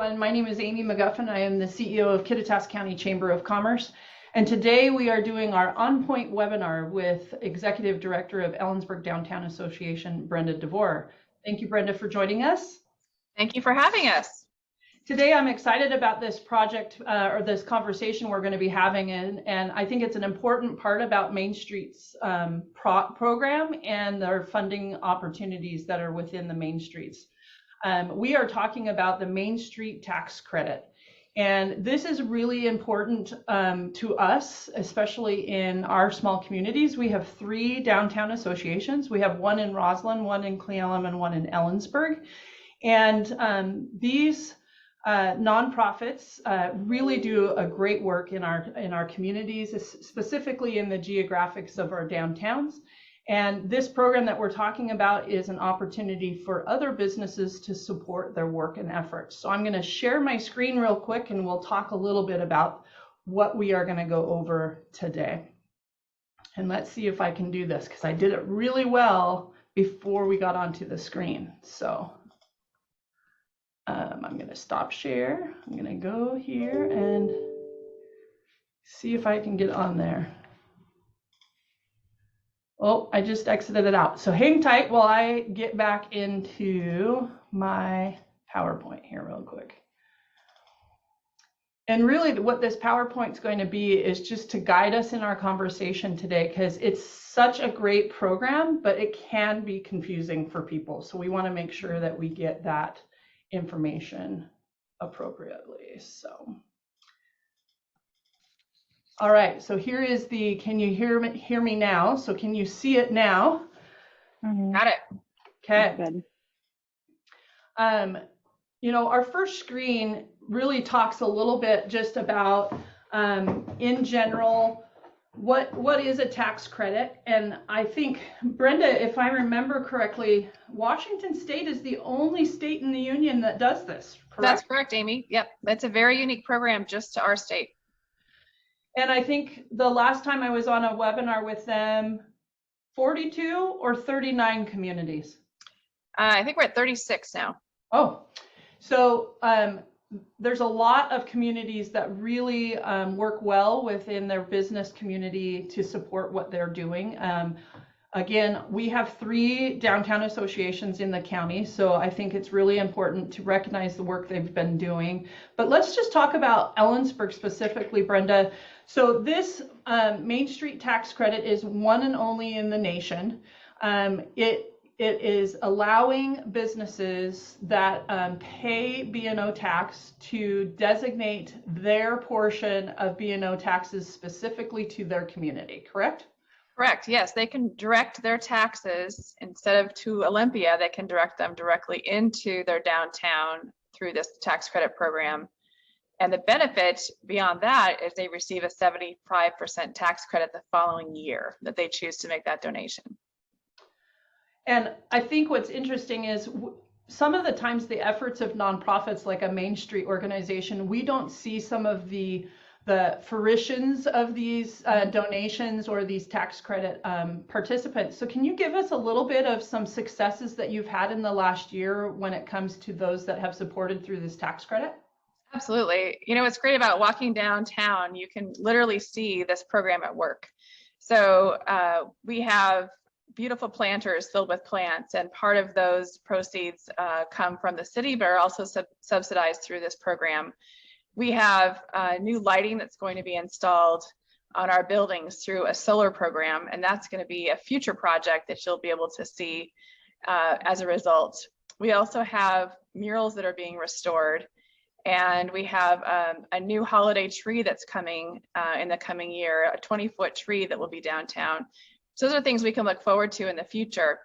everyone. My name is Amy McGuffin. I am the CEO of Kittitas County Chamber of Commerce. And today we are doing our On Point webinar with Executive Director of Ellensburg Downtown Association, Brenda DeVore. Thank you, Brenda, for joining us. Thank you for having us. Today I'm excited about this project or this conversation we're going to be having, and I think it's an important part about Main Street's program and their funding opportunities that are within the Main Streets. We are talking about the Main Street tax credit. And this is really important to us, especially in our small communities. We have 3 downtown associations. We have one in Roslyn, one in Cle Elum, and one in Ellensburg. And these nonprofits really do a great work in our communities, specifically in the geographics of our downtowns. And this program that we're talking about is an opportunity for other businesses to support their work and efforts. So I'm going to share my screen real quick and we'll talk a little bit about what we are going to go over today. And let's see if I can do this because I did it really well before we got onto the screen. So I'm going to stop share. I'm going to go here and see if I can get on there. Oh, I just exited it out. So hang tight while I get back into my PowerPoint here real quick. And really what this PowerPoint is going to be is just to guide us in our conversation today, because it's such a great program, but it can be confusing for people. So we want to make sure that we get that information appropriately. So. All right, so here is the, can you hear me now? So can you see it now? Got it. Okay. Good. You know, our first screen really talks a little bit just about, in general, what is a tax credit? And I think, Brenda, if I remember correctly, Washington State is the only state in the union that does this, correct? That's correct, Amy. Yep, that's a very unique program just to our state. And I think the last time I was on a webinar with them, 42 or 39 communities? I think we're at 36 now. Oh, so there's a lot of communities that really work well within their business community to support what they're doing. Again, we have 3 downtown associations in the county, so I think it's really important to recognize the work they've been doing. But let's just talk about Ellensburg specifically, Brenda. So this Main Street tax credit is one and only in the nation. It is allowing businesses that pay B&O tax to designate their portion of B&O taxes specifically to their community, correct? Correct, yes. They can direct their taxes instead of to Olympia, they can direct them directly into their downtown through this tax credit program. And the benefit beyond that is they receive a 75% tax credit the following year that they choose to make that donation. And I think what's interesting is some of the times the efforts of nonprofits like a Main Street organization, we don't see some of the fruitions of these donations or these tax credit participants. So can you give us a little bit of some successes that you've had in the last year when it comes to those that have supported through this tax credit? Absolutely. You know, what's great about walking downtown, you can literally see this program at work. So we have beautiful planters filled with plants, and part of those proceeds come from the city, but are also subsidized through this program. We have new lighting that's going to be installed on our buildings through a solar program, and that's going to be a future project that you'll be able to see as a result. We also have murals that are being restored, and we have a new holiday tree that's coming in the coming year, a 20-foot tree that will be downtown. So those are things we can look forward to in the future.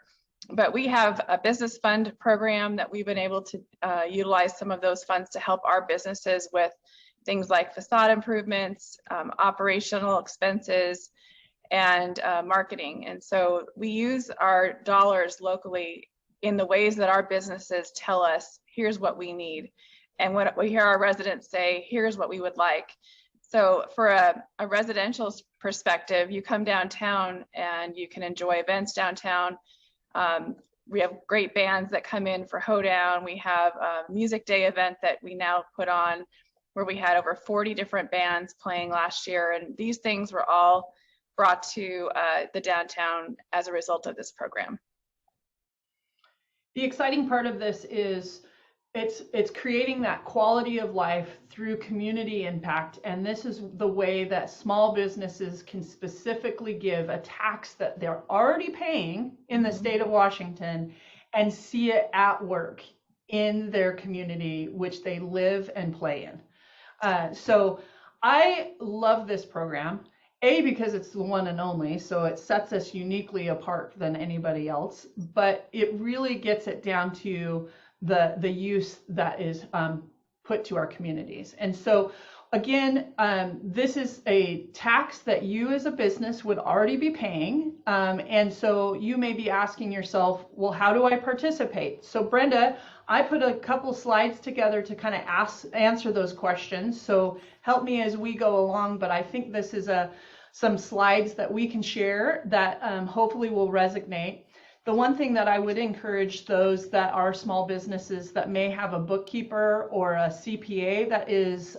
But we have a business fund program that we've been able to utilize some of those funds to help our businesses with things like facade improvements, operational expenses, and marketing. And so we use our dollars locally in the ways that our businesses tell us, here's what we need. And when we hear our residents say, here's what we would like. So for a residential perspective, you come downtown and you can enjoy events downtown. We have great bands that come in for Hoedown. We have a music day event that we now put on where we had over 40 different bands playing last year. And these things were all brought to the downtown as a result of this program. The exciting part of this is it's creating that quality of life through community impact. And this is the way that small businesses can specifically give a tax that they're already paying in the state of Washington and see it at work in their community, which they live and play in. So I love this program. Because it's the one and only, so it sets us uniquely apart than anybody else, but it really gets it down to the use that is put to our communities. And so again, this is a tax that you as a business would already be paying. And so you may be asking yourself, well, how do I participate? So Brenda, I put a couple slides together to kind of answer those questions. So help me as we go along, but I think this is some slides that we can share that hopefully will resonate. The one thing that I would encourage those that are small businesses that may have a bookkeeper or a CPA that is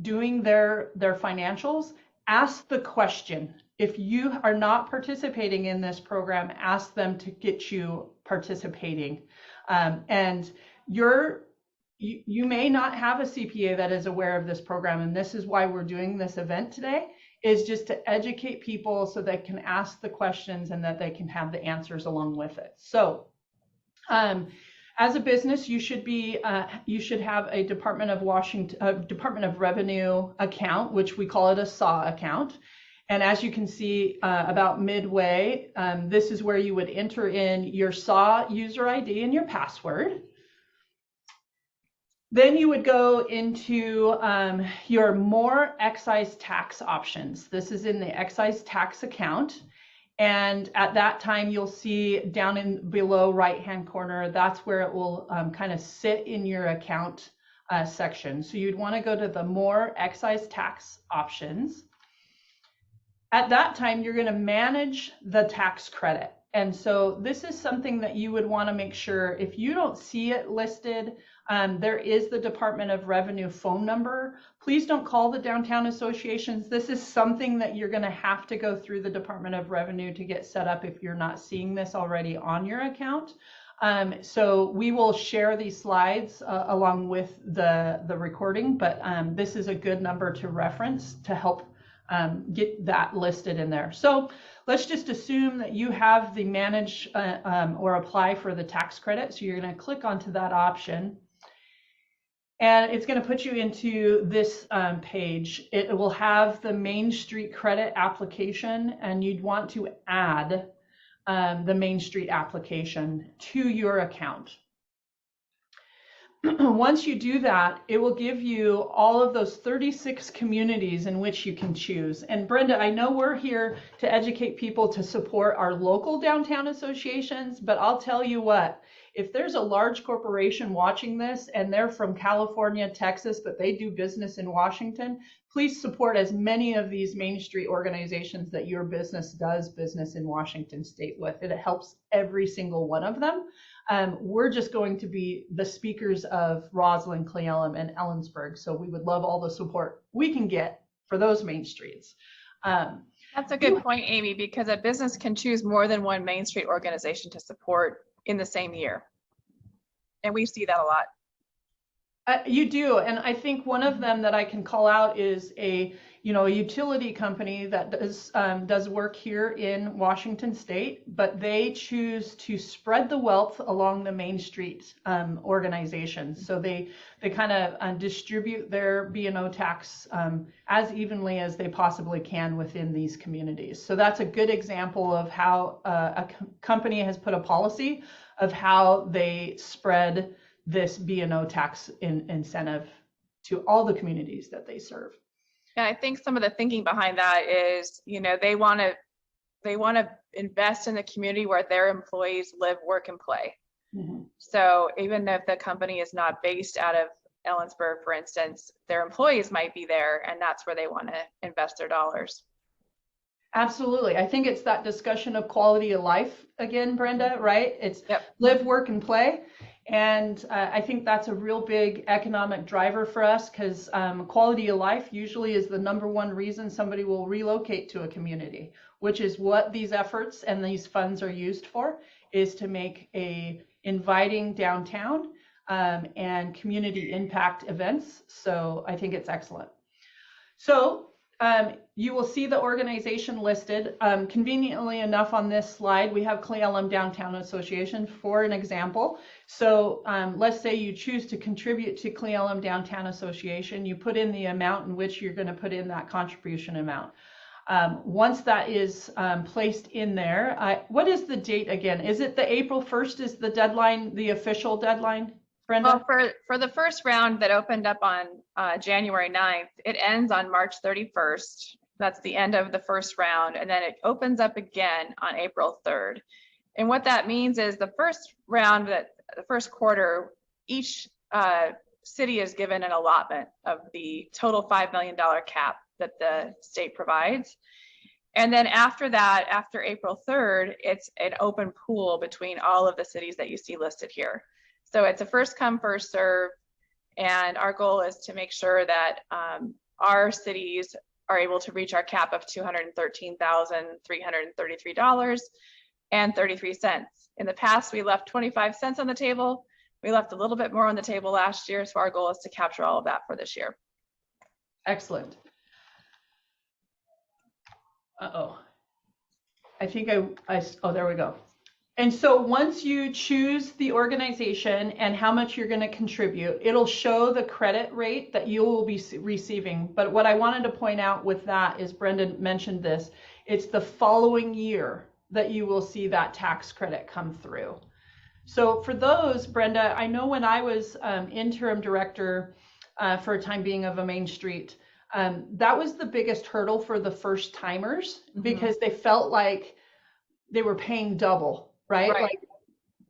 doing their financials, ask the question. If you are not participating in this program, ask them to get you participating. And you may not have a CPA that is aware of this program, and this is why we're doing this event today, is just to educate people so they can ask the questions and that they can have the answers along with it. So as a business, you should have a Department of Revenue account, which we call it a SAW account. And as you can see about midway, this is where you would enter in your SAW user ID and your password. Then you would go into your more excise tax options. This is in the excise tax account. And at that time, you'll see down in below right-hand corner, that's where it will kind of sit in your account section. So you'd want to go to the more excise tax options. At that time, you're going to manage the tax credit. And so this is something that you would want to make sure if you don't see it listed, there is the Department of Revenue phone number. Please don't call the downtown associations. This is something that you're going to have to go through the Department of Revenue to get set up if you're not seeing this already on your account. So we will share these slides along with the recording, but this is a good number to reference to help get that listed in there. So let's just assume that you have the manage or apply for the tax credit. So you're going to click onto that option. And it's going to put you into this page. It will have the Main Street credit application, and you'd want to add the Main Street application to your account. Once you do that, it will give you all of those 36 communities in which you can choose. And Brenda, I know we're here to educate people to support our local downtown associations, but I'll tell you what, if there's a large corporation watching this and they're from California, Texas, but they do business in Washington, please support as many of these Main Street organizations that your business does business in Washington state with. It helps every single one of them. We're just going to be the speakers of Roslyn, Cle Elum, and Ellensburg. So we would love all the support we can get for those Main Streets. That's a good point, Amy, because a business can choose more than one Main Street organization to support in the same year. And we see that a lot. You do, and I think one of them that I can call out is a utility company that does work here in Washington State, but they choose to spread the wealth along the Main Street organizations. So they kind of distribute their B&O tax as evenly as they possibly can within these communities. So that's a good example of how a company has put a policy of how they spread this B&O tax incentive to all the communities that they serve. Yeah, I think some of the thinking behind that is, they want to invest in the community where their employees live, work, and play. Mm-hmm. So even if the company is not based out of Ellensburg, for instance, their employees might be there, and that's where they want to invest their dollars. Absolutely. I think it's that discussion of quality of life again, Brenda, right? It's Yep. live, work, and play. And I think that's a real big economic driver for us because quality of life usually is the number one reason somebody will relocate to a community, which is what these efforts and these funds are used for, is to make a inviting downtown and community impact events. So I think it's excellent. So you will see the organization listed. Conveniently enough on this slide, we have Cle Elum Downtown Association for an example. So let's say you choose to contribute to Cle Elum Downtown Association, you put in the amount in which you're going to put in that contribution amount. Once that is placed in there, what is the date again? Is it the April 1st is the deadline, the official deadline? Brenda? Well, for the first round that opened up on January 9th, it ends on March 31st. That's the end of the first round. And then it opens up again on April 3rd. And what that means is the first round, the first quarter, each city is given an allotment of the total $5 million cap that the state provides. And then after that, after April 3rd, it's an open pool between all of the cities that you see listed here. So it's a first come, first serve. And our goal is to make sure that our cities are able to reach our cap of $213,333.33. In the past, we left 25 cents on the table. We left a little bit more on the table last year. So our goal is to capture all of that for this year. Excellent. Uh-oh. I think oh, there we go. And so once you choose the organization and how much you're going to contribute, it'll show the credit rate that you will be receiving. But what I wanted to point out with that is, Brendan mentioned this, it's the following year that you will see that tax credit come through. So for those, Brenda, I know when I was interim director for a time being of a Main Street, that was the biggest hurdle for the first timers because they felt like they were paying double. Right? Like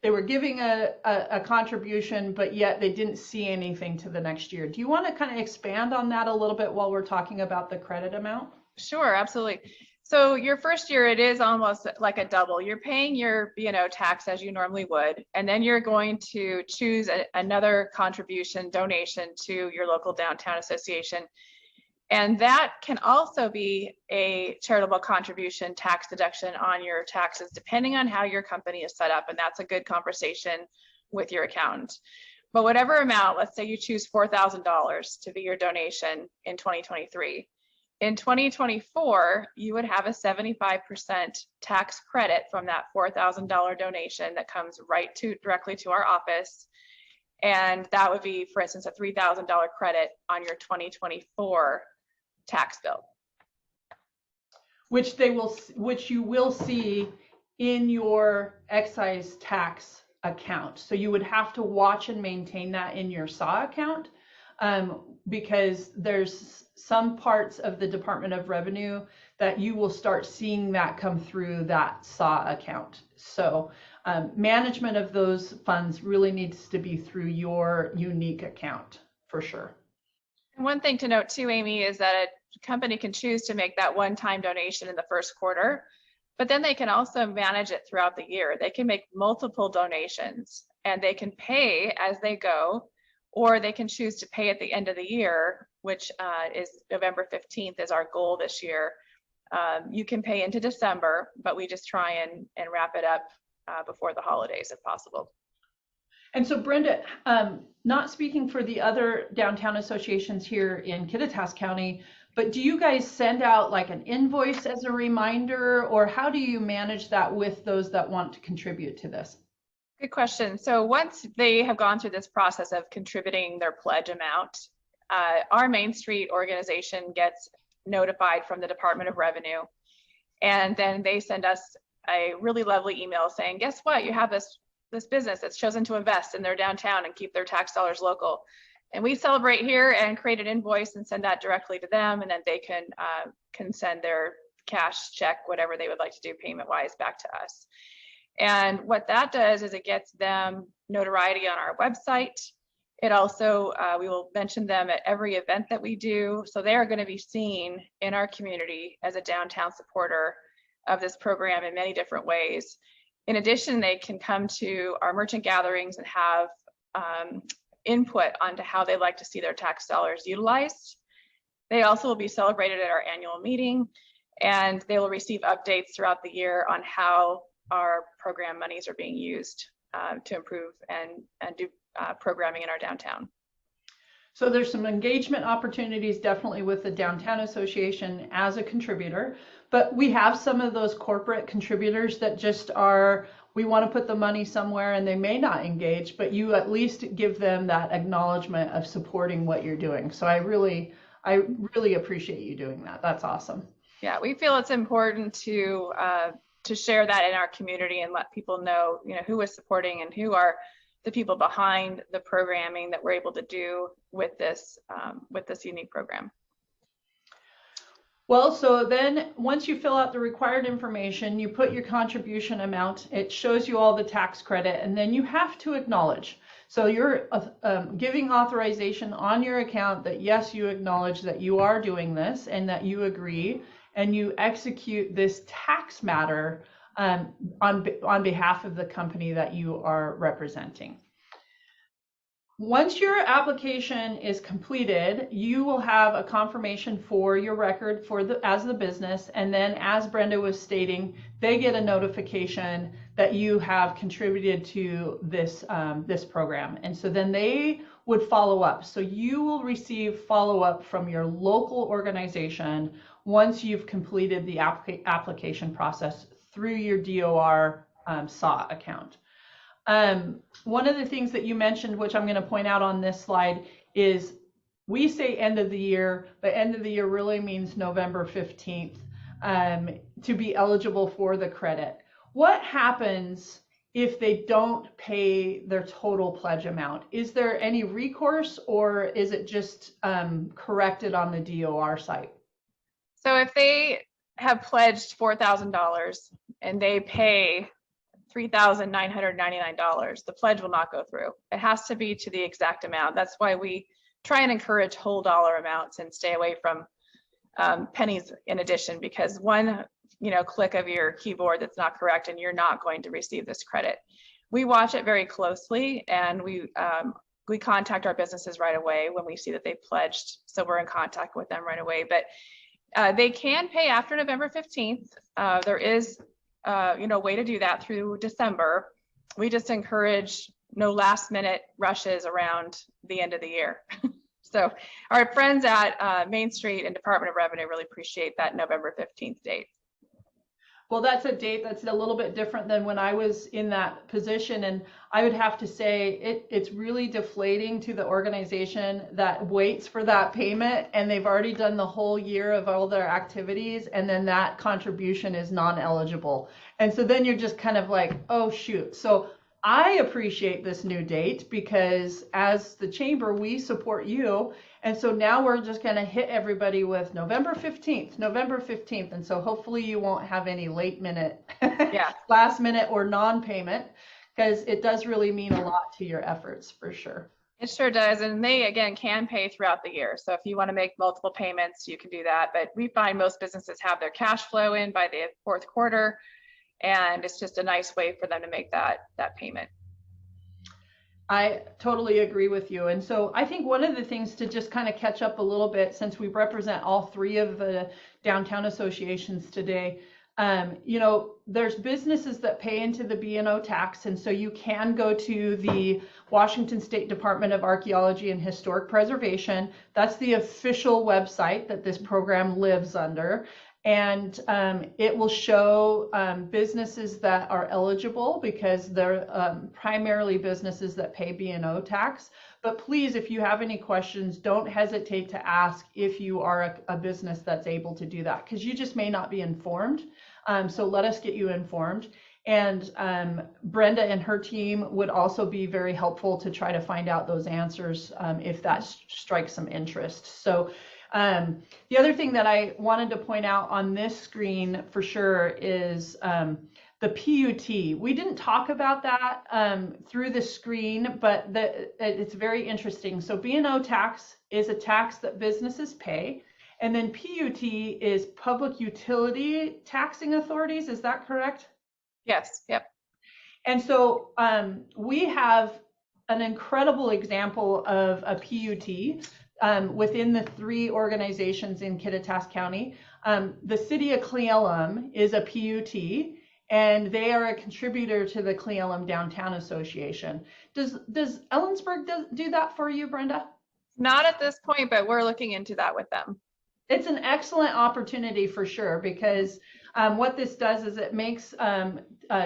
they were giving a contribution, but yet they didn't see anything to the next year. Do you want to kind of expand on that a little bit while we're talking about the credit amount? Sure, absolutely. So your first year, it is almost like a double. You're paying your B&O tax as you normally would, and then you're going to choose another contribution donation to your local downtown association. And that can also be a charitable contribution tax deduction on your taxes, depending on how your company is set up. And that's a good conversation with your accountant. But whatever amount, let's say you choose $4,000 to be your donation in 2023. In 2024, you would have a 75% tax credit from that $4,000 donation that comes directly to our office. And that would be, for instance, a $3,000 credit on your 2024 tax bill, which you will see in your excise tax account. So you would have to watch and maintain that in your SAW account because there's some parts of the Department of Revenue that you will start seeing that come through that SAW account. So management of those funds really needs to be through your unique account for sure. And one thing to note too, Amy, is that a company can choose to make that one-time donation in the first quarter, but then they can also manage it throughout the year. They can make multiple donations and they can pay as they go, or they can choose to pay at the end of the year, which is November 15th is our goal this year. You can pay into December, but we just try and wrap it up before the holidays if possible. And so Brenda, not speaking for the other downtown associations here in Kittitas County, but do you guys send out like an invoice as a reminder, or how do you manage that with those that want to contribute to this? Good question. So once they have gone through this process of contributing their pledge amount, our Main Street organization gets notified from the Department of Revenue, and then they send us a really lovely email saying, guess what, you have this business that's chosen to invest in their downtown and keep their tax dollars local. And we celebrate here and create an invoice and send that directly to them, and then they can send their cash check, whatever they would like to do payment wise, back to us. And what that does is it gets them notoriety on our website. It also, we will mention them at every event that we do. So they are going to be seen in our community as a downtown supporter of this program in many different ways. In addition, they can come to our merchant gatherings and have input onto how they'd like to see their tax dollars utilized. They also will be celebrated at our annual meeting, and they will receive updates throughout the year on how our program monies are being used to improve and do programming in our downtown. So there's some engagement opportunities definitely with the Downtown Association as a contributor, but we have some of those corporate contributors that just are, we want to put the money somewhere and they may not engage, but you at least give them that acknowledgement of supporting what you're doing. So I really appreciate you doing that. That's awesome. Yeah, we feel it's important to share that in our community and let people know, who is supporting and who are the people behind the programming that we're able to do with this unique program. Well, so then once you fill out the required information, you put your contribution amount, it shows you all the tax credit, and then you have to acknowledge. So you're giving authorization on your account that yes, you acknowledge that you are doing this and that you agree, and you execute this tax matter on behalf of the company that you are representing. Once your application is completed, you will have a confirmation for your record as the business, and then as Brenda was stating, they get a notification that you have contributed to this this program, and so then they would follow up. So you will receive follow-up from your local organization once you've completed the application process through your DOR SAW account. One of the things that you mentioned, which I'm going to point out on this slide, is we say end of the year, but end of the year really means November 15th to be eligible for the credit. What happens if they don't pay their total pledge amount? Is there any recourse, or is it just corrected on the DOR site? So if they have pledged $4,000 and they pay $3,999, the pledge will not go through. It has to be to the exact amount. That's why we try and encourage whole dollar amounts and stay away from pennies in addition, because one click of your keyboard that's not correct and you're not going to receive this credit. We watch it very closely, and we contact our businesses right away when we see that they pledged, so we're in contact with them right away. But they can pay after November 15th. There is a way to do that through December. We just encourage no last minute rushes around the end of the year. So our friends at Main Street and Department of Revenue really appreciate that November 15th date. Well, that's a date that's a little bit different than when I was in that position. And I would have to say it's really deflating to the organization that waits for that payment, and they've already done the whole year of all their activities, and then that contribution is non-eligible. And so then you're just kind of like, oh, shoot. So I appreciate this new date because as the chamber, we support you. And so now we're just going to hit everybody with November 15th, November 15th. And so hopefully you won't have any late minute, last minute or non-payment, because it does really mean a lot to your efforts for sure. It sure does. And they, again, can pay throughout the year. So if you want to make multiple payments, you can do that. But we find most businesses have their cash flow in by the fourth quarter. And it's just a nice way for them to make that payment. I totally agree with you. And so I think one of the things to just kind of catch up a little bit, since we represent all three of the downtown associations today, there's businesses that pay into the B&O tax. And so you can go to the Washington State Department of Archaeology and Historic Preservation. That's the official website that this program lives under. And it will show businesses that are eligible because they're primarily businesses that pay B&O tax. But please, if you have any questions, don't hesitate to ask if you are a business that's able to do that, because you just may not be informed. So let us get you informed. And Brenda and her team would also be very helpful to try to find out those answers if that strikes some interest. So the other thing that I wanted to point out on this screen for sure is the PUT. We didn't talk about that through the screen, but it's very interesting. So B&O tax is a tax that businesses pay. And then PUT is public utility taxing authorities. Is that correct? Yes. Yep. And so we have an incredible example of a PUT within the 3 organizations in Kittitas County. The city of Cle Elum is a PUT, and they are a contributor to the Cle Elum Downtown Association. Does Ellensburg do that for you, Brenda? Not at this point, but we're looking into that with them. It's an excellent opportunity for sure, because what this does is it makes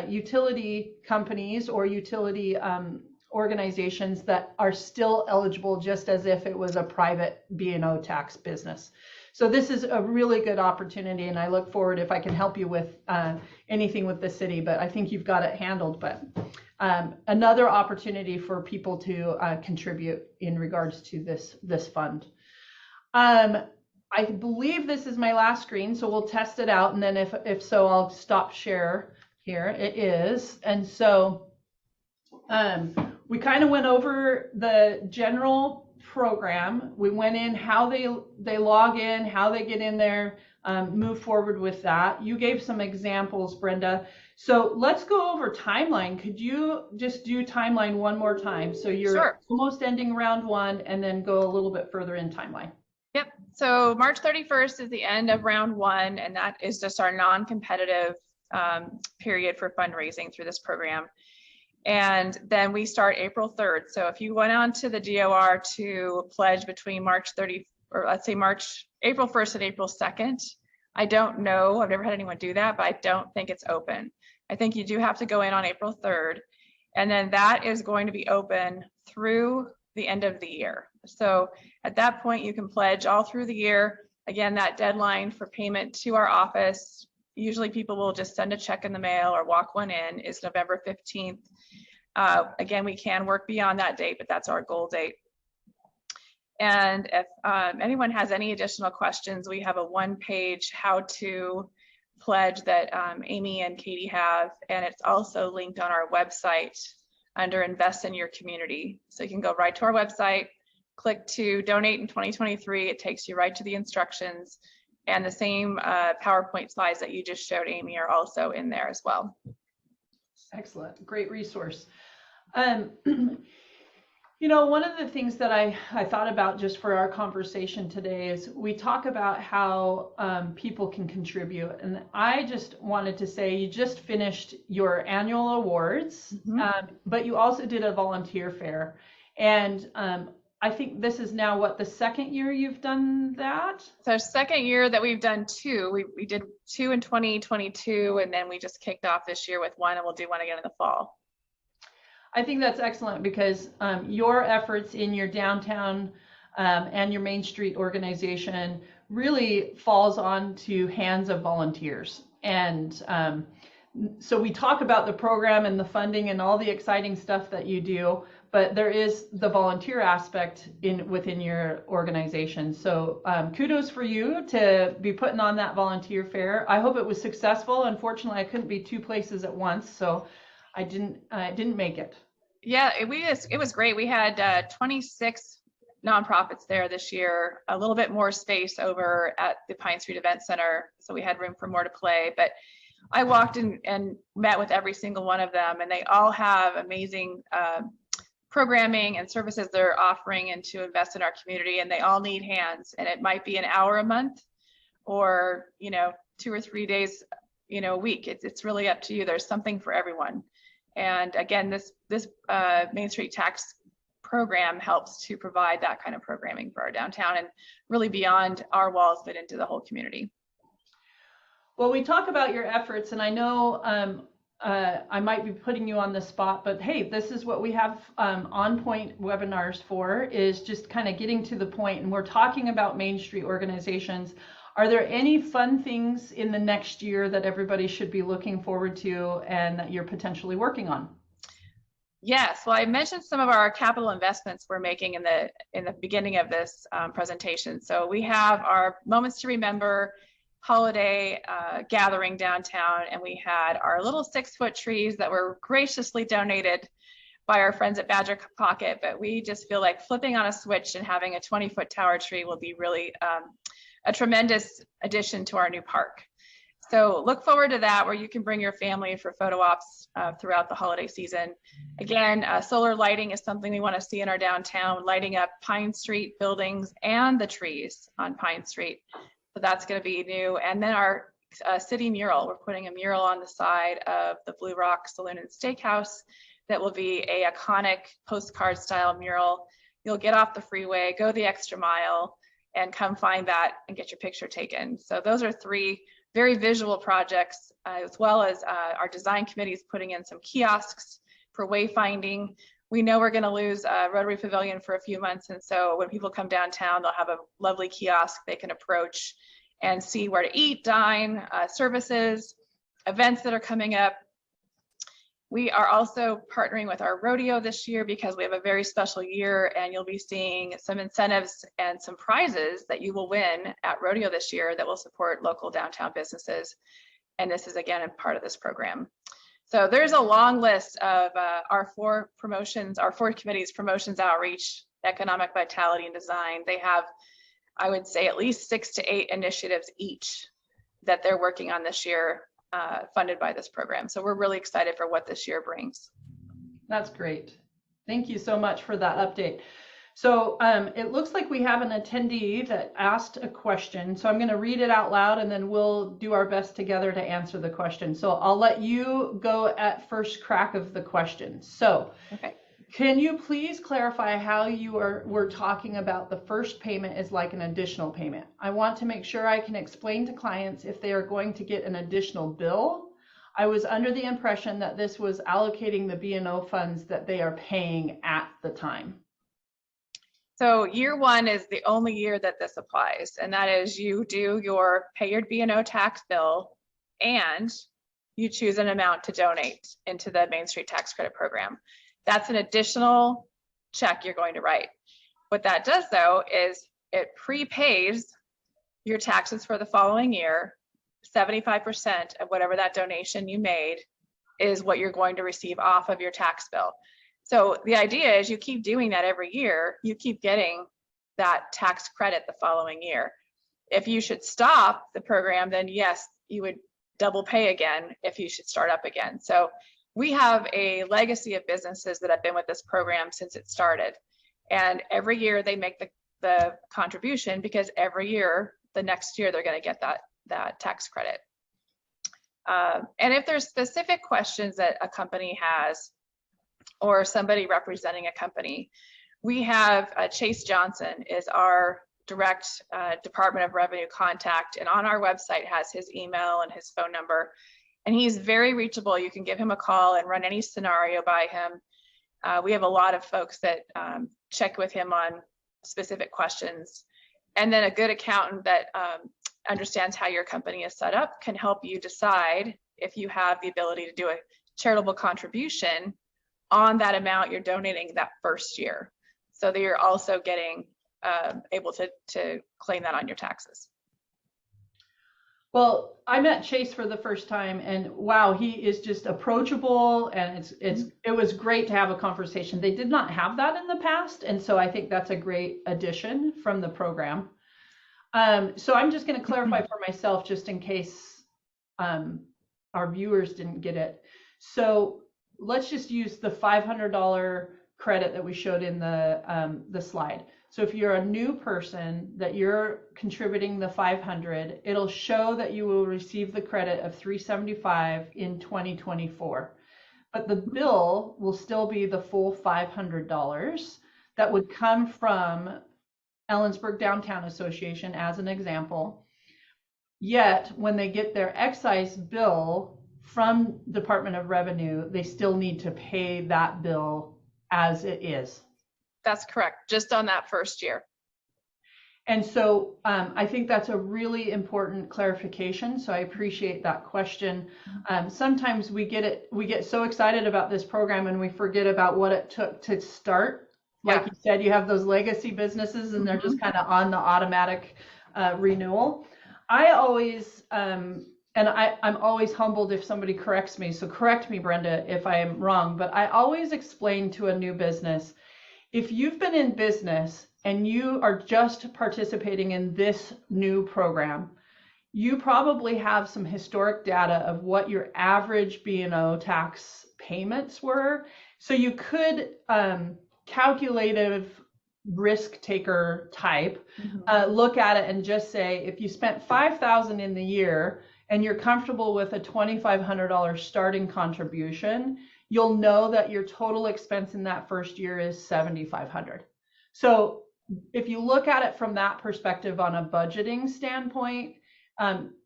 utility companies or utility organizations that are still eligible just as if it was a private B&O tax business. So this is a really good opportunity, and I look forward if I can help you with anything with the city, but I think you've got it handled. But another opportunity for people to contribute in regards to this fund. I believe this is my last screen, so we'll test it out, and then if so, I'll stop share here. It is. And so we kind of went over the general program. We went in how they log in, how they get in there, move forward with that. You gave some examples, Brenda. So let's go over timeline. Could you just do timeline one more time? So you're Sure. Almost ending round 1, and then go a little bit further in timeline. Yep. So March 31st is the end of round 1, and that is just our non-competitive period for fundraising through this program. And then we start April 3rd. So if you went on to the DOR to pledge between March 30, or let's say April 1st and April 2nd, I don't know, I've never had anyone do that, but I don't think it's open. I think you do have to go in on April 3rd, and then that is going to be open through the end of the year. So at that point, you can pledge all through the year. Again, that deadline for payment to our office, usually people will just send a check in the mail or walk one in, is November 15th. Again, we can work beyond that date, but that's our goal date. And if anyone has any additional questions, we have a 1-page how to pledge that Amy and Katie have, and it's also linked on our website under Invest in Your Community. So you can go right to our website, click to donate in 2023. It takes you right to the instructions, and the same PowerPoint slides that you just showed, Amy, are also in there as well. Excellent, great resource. You know, one of the things that I thought about just for our conversation today is we talk about how people can contribute. And I just wanted to say, you just finished your annual awards, but you also did a volunteer fair. And I think this is now, what, the second year you've done that? So second year that we've done 2. We did 2 in 2022, and then we just kicked off this year with 1, and we'll do 1 again in the fall. I think that's excellent, because your efforts in your downtown and your Main Street organization really falls onto hands of volunteers. And so we talk about the program and the funding and all the exciting stuff that you do, but there is the volunteer aspect within your organization. So kudos for you to be putting on that volunteer fair. I hope it was successful. Unfortunately, I couldn't be 2 places at once, so I didn't make it. Yeah, it was great. We had 26 nonprofits there this year, a little bit more space over at the Pine Street Event Center, so we had room for more to play. But I walked in and met with every single one of them, and they all have amazing programming and services they're offering and to invest in our community, and they all need hands. And it might be an hour a month, or 2 or 3 days a week. It's really up to you. There's something for everyone. And again, this Main Street Tax program helps to provide that kind of programming for our downtown, and really beyond our walls, but into the whole community. Well, we talk about your efforts, and I know I might be putting you on the spot, but hey, this is what we have On Point webinars for, is just kind of getting to the point, and we're talking about Main Street organizations. Are there any fun things in the next year that everybody should be looking forward to and that you're potentially working on? Yes, well, I mentioned some of our capital investments we're making in the beginning of this presentation. So we have our Moments to Remember holiday gathering downtown, and we had our little 6-foot trees that were graciously donated by our friends at Badger Pocket. But we just feel like flipping on a switch and having a 20-foot tower tree will be really a tremendous addition to our new park. So look forward to that, where you can bring your family for photo ops throughout the holiday season. Again, solar lighting is something we want to see in our downtown, lighting up Pine Street buildings and the trees on Pine Street. So that's going to be new. And then our city mural, we're putting a mural on the side of the Blue Rock Saloon and Steakhouse that will be a iconic postcard style mural. You'll get off the freeway, go the extra mile, and come find that and get your picture taken. So those are 3 very visual projects, as well as our design committee is putting in some kiosks for wayfinding. We know we're going to lose Rotary Pavilion for a few months, and so when people come downtown, they'll have a lovely kiosk they can approach and see where to eat, dine, services, events that are coming up. We are also partnering with our rodeo this year because we have a very special year, and you'll be seeing some incentives and some prizes that you will win at rodeo this year that will support local downtown businesses. And this is, again, a part of this program. So there's a long list of our 4 promotions, our 4 committees: promotions, outreach, economic vitality, and design. They have, I would say, at least 6 to 8 initiatives each that they're working on this year, funded by this program. So we're really excited for what this year brings. That's great. Thank you so much for that update. So it looks like we have an attendee that asked a question. So I'm going to read it out loud, and then we'll do our best together to answer the question. So I'll let you go at first crack of the question. So okay. Can you please clarify how we're talking about the first payment is like an additional payment? I want to make sure I can explain to clients if they are going to get an additional bill. I was under the impression that this was allocating the B&O funds that they are paying at the time. So year 1 is the only year that this applies, and that is you do your pay your B&O tax bill, and you choose an amount to donate into the Main Street Tax Credit Program. That's an additional check you're going to write. What that does, though, is it prepays your taxes for the following year. 75% of whatever that donation you made is what you're going to receive off of your tax bill. So the idea is you keep doing that every year, you keep getting that tax credit the following year. If you should stop the program, then yes, you would double pay again if you should start up again. So we have a legacy of businesses that have been with this program since it started. And every year they make the contribution, because every year, the next year, they're going to get that tax credit. And if there's specific questions that a company has, or somebody representing a company, we have Chase Johnson is our direct Department of Revenue contact, and on our website has his email and his phone number. And he's very reachable. You can give him a call and run any scenario by him. We have a lot of folks that check with him on specific questions. And then a good accountant that understands how your company is set up can help you decide if you have the ability to do a charitable contribution on that amount you're donating that first year, so that you're also getting able to claim that on your taxes. Well, I met Chase for the first time, and wow, he is just approachable, and it was great to have a conversation. They did not have that in the past, and so I think that's a great addition from the program. So I'm just going to clarify for myself, just in case our viewers didn't get it. So let's just use the $500 credit that we showed in the slide. So if you're a new person that you're contributing the $500, it'll show that you will receive the credit of $375 in 2024. But the bill will still be the full $500 that would come from Ellensburg Downtown Association, as an example. Yet when they get their excise bill from Department of Revenue, they still need to pay that bill as it is. That's correct, just on that first year. And so I think that's a really important clarification. So I appreciate that question. Sometimes we get so excited about this program and we forget about what it took to start. Like you said, you have those legacy businesses and they're just kind of on the automatic renewal. I always, and I'm always humbled if somebody corrects me. So correct me, Brenda, if I am wrong. But I always explain to a new business, if you've been in business and you are just participating in this new program, you probably have some historic data of what your average B&O tax payments were. So you could calculative risk taker type look at it and just say, if you spent $5,000 in the year and you're comfortable with a $2,500 starting contribution, you'll know that your total expense in that first year is $7,500. So if you look at it from that perspective on a budgeting standpoint,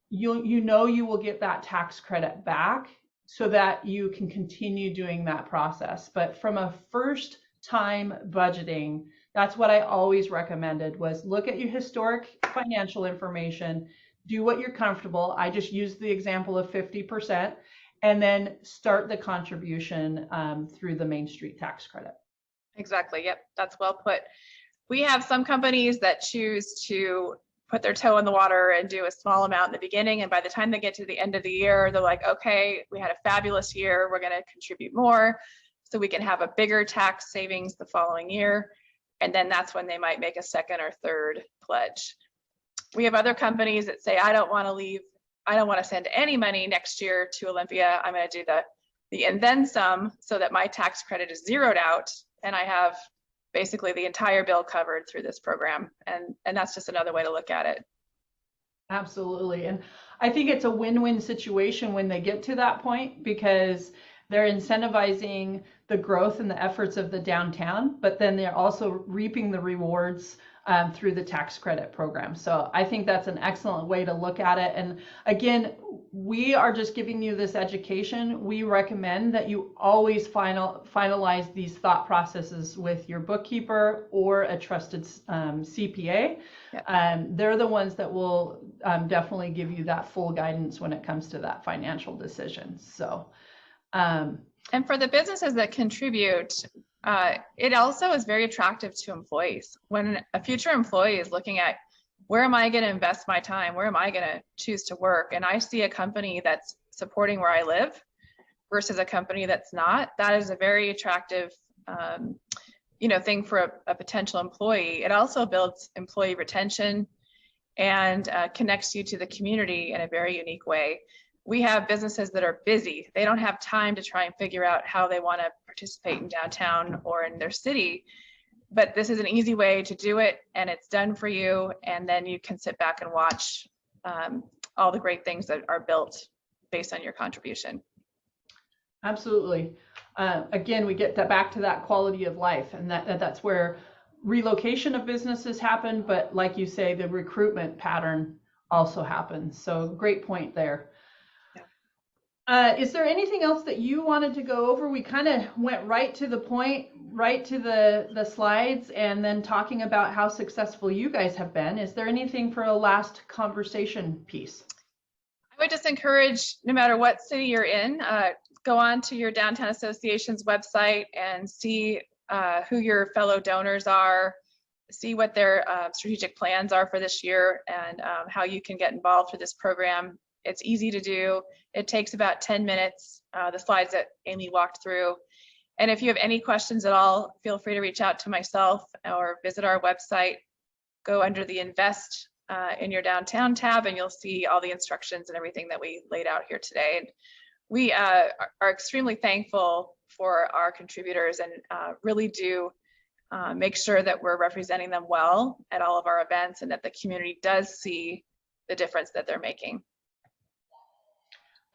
you know you will get that tax credit back so that you can continue doing that process. But from a first time budgeting, that's what I always recommended, was look at your historic financial information, do what you're comfortable. I just used the example of 50%, and then start the contribution through the Main Street tax credit. Exactly. Yep. That's well put. We have some companies that choose to put their toe in the water and do a small amount in the beginning. And by the time they get to the end of the year, they're like, okay, we had a fabulous year. We're going to contribute more so we can have a bigger tax savings the following year. And then that's when they might make a second or third pledge. We have other companies that say, I don't want to send any money next year to Olympia. I'm going to do the and then some so that my tax credit is zeroed out and I have basically the entire bill covered through this program. And that's just another way to look at it. Absolutely. And I think it's a win-win situation when they get to that point, because they're incentivizing the growth and the efforts of the downtown, but then they're also reaping the rewards through the tax credit program. So I think that's an excellent way to look at it. And again, we are just giving you this education. We recommend that you always finalize these thought processes with your bookkeeper or a trusted CPA. Yep. They're the ones that will definitely give you that full guidance when it comes to that financial decision. So, and for the businesses that contribute, it also is very attractive to employees. When a future employee is looking at, where am I going to invest my time? Where am I going to choose to work? And I see a company that's supporting where I live versus a company that's not. That is a very attractive, thing for a potential employee. It also builds employee retention and connects you to the community in a very unique way. We have businesses that are busy. They don't have time to try and figure out how they want to participate in downtown or in their city. But this is an easy way to do it, and it's done for you. And then you can sit back and watch all the great things that are built based on your contribution. Absolutely. Again, we get back to that quality of life, and that's where relocation of businesses happen. But like you say, the recruitment pattern also happens. So great point there. Is there anything else that you wanted to go over? We kind of went right to the point, right to the slides, and then talking about how successful you guys have been. Is there anything for a last conversation piece? I would just encourage, no matter what city you're in, go on to your Downtown Association's website and see who your fellow donors are, see what their strategic plans are for this year, and how you can get involved with this program. It's easy to do. It takes about 10 minutes, the slides that Amy walked through. And if you have any questions at all, feel free to reach out to myself or visit our website. Go under the Invest in your Downtown tab, and you'll see all the instructions and everything that we laid out here today. And we are extremely thankful for our contributors and really do make sure that we're representing them well at all of our events and that the community does see the difference that they're making.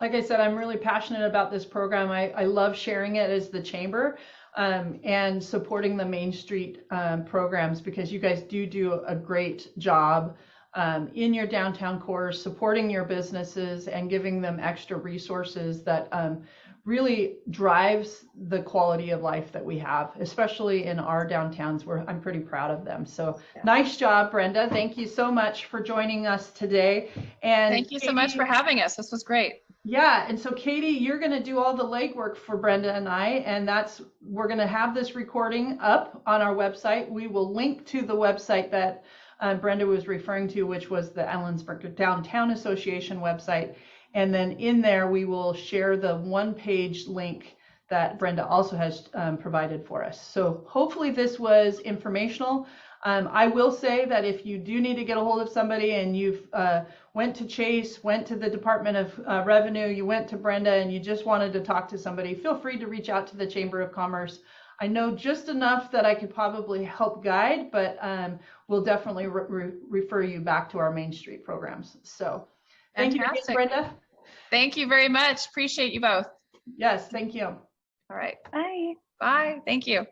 Like I said, I'm really passionate about this program. I love sharing it as the chamber and supporting the Main Street programs, because you guys do a great job in your downtown core, supporting your businesses and giving them extra resources that really drives the quality of life that we have, especially in our downtowns, where I'm pretty proud of them. So nice job, Brenda. Thank you so much for joining us today. And thank you so much for having us. This was great. Yeah, and so Katie, you're going to do all the legwork for Brenda and I, and we're going to have this recording up on our website. We will link to the website that Brenda was referring to, which was the Ellensburg Downtown Association website. And then in there, we will share the one-page link that Brenda also has provided for us. So hopefully this was informational. I will say that if you do need to get a hold of somebody and you've went to Chase, went to the Department of Revenue, you went to Brenda and you just wanted to talk to somebody, feel free to reach out to the Chamber of Commerce. I know just enough that I could probably help guide, but we'll definitely refer you back to our Main Street programs. So thank you again, Brenda. Thank you very much. Appreciate you both. Yes, thank you. All right. Bye. Bye. Thank you.